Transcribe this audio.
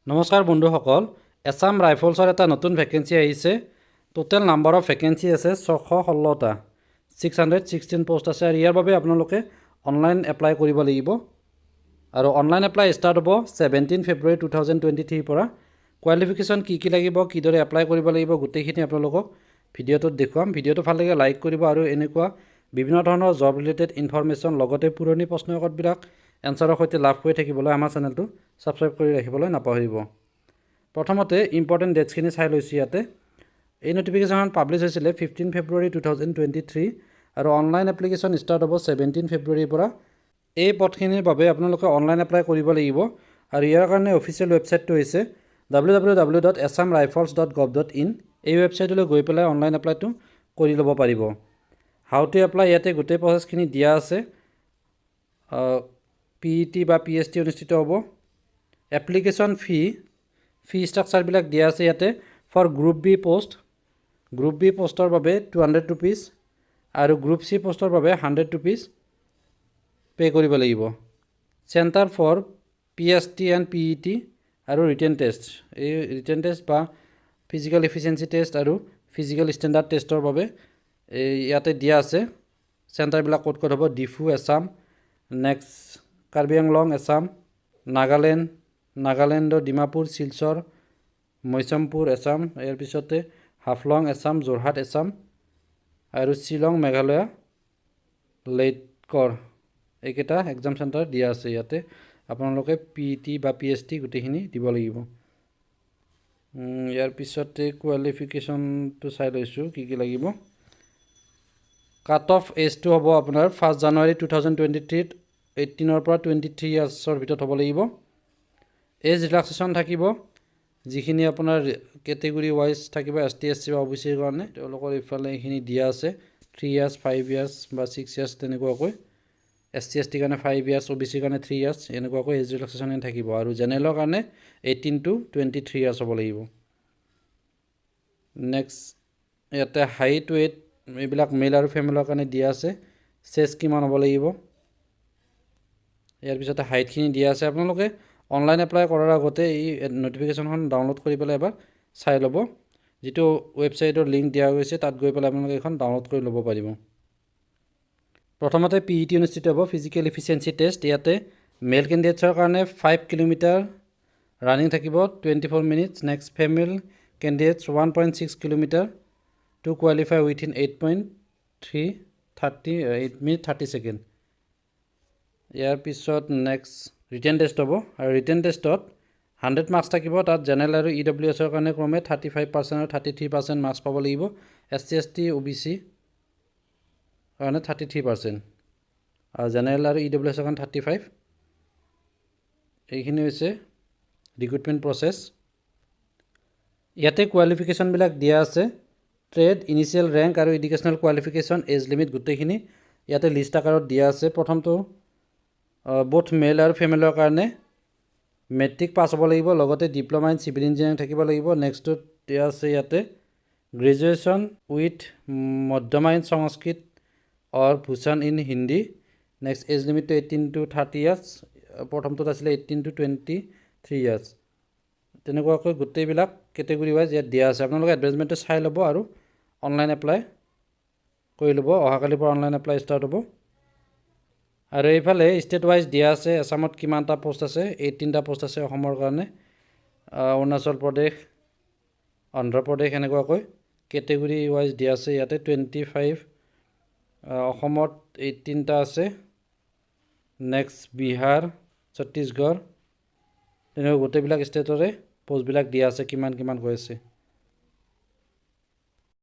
নমস্কাৰ বন্ধুসকল এছাম ৰাইফলছৰ এটা নতুন ভেকেন্সি আহিছে টোটেল নাম্বাৰ অফ ভেকেন্সি আছে 616টা 616 পোষ্ট আছে আৰু ইয়াৰ বাবে আপোনালোকে অনলাইন এপ্লাই কৰিব লাগিব আৰু অনলাইন এপ্লাই ষ্টাৰ্ট হ'ব 17 ফেব্ৰুৱাৰী 2023 পৰা কোৱালিফিকেশ্যন কি লাগিব কিদৰে এপ্লাই কৰিব লাগিব গোটেইখিনি আপোনালোকক ভিডিঅ'টোত দেখুৱাম ভিডিঅ'টো ভাল লাগে লাইক কৰিব আৰু এনেকুৱা বিভিন্ন ধৰণৰ জব ৰিলেটেড ইনফৰমেশ্যন লগতে পুৰণি প্ৰশ্নকাকতবিলাক এনসাৰৰ সৈতে লাভ কৰি থাকিবলৈ আমাৰ চেনেলটো সাবস্ক্ৰাইব কৰি ৰাখিবলৈ নাপাহৰিব প্ৰথমতে ইম্পৰ্টেন্ট ডেটছখিনি চাই লৈছো ইয়াতে এই নটিফিকেশন পাবলিশ হৈছিল 15 ফেব্ৰুৱাৰী 2023 আৰু অনলাইন এপ্লিকেশন ষ্টাৰ্ট হ'ব 17 ফেব্ৰুৱাৰীৰ পৰা এই পদখিনিৰ বাবে আপোনালোকে অনলাইন এপ্লাই কৰিব লাগিব আৰু ইয়াৰ কাৰণে অফিচিয়েল ৱেবছাইটটো হৈছে www.assamrifles.govt.in এই ৱেবছাইটলৈ গৈ পেলাই অনলাইন এপ্লাইটো কৰি ল'ব পাৰিব হাউ টু এপ্লাই ইয়াতে গোটেই প্ৰসেছখিনি দিয়া আছে PET বা PST অনুষ্ঠিত হ'ব এপ্লিকেশন ফি ষ্ট্ৰাকচাৰ বিলাক দিয়া আছে ইয়াতে ফৰ গ্ৰুপ বি পোষ্টৰ বাবে 200 रुपीस আৰু গ্ৰুপ সি পোষ্টৰ বাবে 100 रुपीस পে কৰিব লাগিব centre for PST and PET আৰু ৰিটেন টেষ্ট এই ৰিটেন টেষ্ট বা ফিজিক্যাল এফিচিয়েন্সি টেষ্ট আৰু ফিজিক্যাল ষ্টেণ্ডাৰ্ড টেষ্টৰ বাবে ইয়াতে দিয়া আছে চেণ্টাৰ বিলাক ক'ত হ'ব ডিফু আসাম নেক্সট কাৰ্বি আংলং আসাম নাগালেণ্ড ডিমাপুৰ শিলচৰ মৈচমপুৰ আসাম ইয়াৰ পিছতে হাফলং আসাম যোৰহাট আসাম আৰু শিলং মেঘালয় লেটকৰ এইকেইটা এক্সাম চেণ্টাৰ দিয়া আছে ইয়াতে আপোনালোকে PET বা PST গোটেইখিনি দিব লাগিব ইয়াৰ পিছতে কোৱালিফিকেশ্যনটো চাই লৈছো কি লাগিব কাট অফ এজটো হ'ব আপোনাৰ 1 জানুৱাৰী 2023 18 ৰ পৰা 23 ইয়াৰ্ছৰ ভিতৰত হ'ব লাগিব এজ ৰিলেক্সেশ্যন থাকিব যিখিনি আপোনাৰ কেটেগৰি ওয়াইজ থাকিব ST SC বা OBC ৰ কাৰণে তেওঁলোকৰ ইফালে এইখিনি দিয়া আছে 3 ইয়াৰ্ছ 5 ইয়াৰ্ছ বা 6 ইয়াৰ্ছ তেনেকুৱাকৈ SC ST কাৰণে 5 ইয়াৰ্ছ OBC কাৰণে 3 ইয়াৰ্ছ এনেকুৱাকৈ এজ ৰিলেক্সেশ্যন থাকিব আৰু জেনেৰেলৰ কাৰণে 18 to 23 ইয়াৰ্ছ হ'ব লাগিব নেক্সট ইয়াতে হাইট ওয়েট এইবিলাক মেল আৰু ফিমেলৰ কাৰণে দিয়া আছে চেষ্ট কিমান হ'ব লাগিব ইয়াৰ পিছতে হাইটখিনি দিয়া আছে আপোনালোকে অনলাইন এপ্লাই কৰাৰ আগতে এই নটিফিকেশনখন ডাউনলোড কৰি পেলাই এবাৰ চাই ল'ব যেটো ৱেবছাইটৰ লিংক দিয়া হৈছে তাত গৈ পেলাই আপোনালোকে এখন ডাউনলোড কৰি ল'ব পাৰিব প্ৰথমতে PET অনুষ্ঠিত হ'ব ফিজিক্যাল এফিচিয়েন্সি টেষ্ট ইয়াতে মেল ক্যান্ডিডেটছৰ কাৰণে 5 কিলোমিটাৰ ৰানিং থাকিব 24 মিনিটস নেক্সট ফিমেল ক্যান্ডিডেটছ 1.6 kilometre to qualify within 8 minute 30 second ইয়াৰ পিছত নেক্সট ৰিটেন টেষ্ট হ'ব আৰু ৰিটেন টেষ্টত 100 মাৰ্কস থাকিব তাত জেনেৰেল আৰু EWS ৰ কাৰণে ক্ৰমে 35% আৰু 33% মাৰ্কস পাব লাগিব SC ST OBC কাৰণে 33% আৰু জেনেৰেল আৰু EWS ৰ কাৰণে 35 এইখিনি হৈছে ৰিক্ৰুটমেন্ট প্ৰসেছ ইয়াতে কোৱালিফিকেশ্যন বিলাক দিয়া আছে ট্ৰেড ইনিশিয়েল ৰেংক আৰু এডুকেশনাল কোৱালিফিকেশ্যন এজ লিমিট গোটেইখিনি ইয়াতে লিষ্ট আকাৰত দিয়া আছে প্ৰথমটো both মেল আৰু ফিমেলৰ কাৰণে মেট্ৰিক পাছ হ'ব লাগিব লগতে ডিপ্লোমা ইন সিভিল ইঞ্জিনিয়াৰিং থাকিব লাগিব নেক্সটটো দিয়া আছে ইয়াতে graduation with Madhyama in Sanskrit or Bhushan in Hindi next age limit 18 to 30 years প্ৰথমটোত আছিল 18 to 23 ইয়াৰ্ছ তেনেকুৱাকৈ গোটেইবিলাক কেটেগৰি ওয়াইজ ইয়াত দিয়া আছে আপোনালোকে এডভাৰটাইজমেন্টটো চাই ল'ব আৰু অনলাইন এপ্লাই কৰি ল'ব অহাকালিৰ পৰা অনলাইন এপ্লাই ষ্টাৰ্ট হ'ব আৰু এইফালে ষ্টেট ওয়াইজ দিয়া আছে আসামত কিমানটা পোষ্ট আছে 18টা পোষ্ট আছে অসমৰ কাৰণে অৰুণাচল প্ৰদেশ অন্ধ্ৰ প্ৰদেশ এনেকুৱাকৈ কেটেগৰি ওয়াইজ দিয়া আছে ইয়াতে 25 অসমত 18টা আছে নেক্সট বিহাৰ ছত্তীশগড় তেনেকৈ গোটেইবিলাক ষ্টেটৰে পোষ্টবিলাক দিয়া আছে কিমান কৈ আছে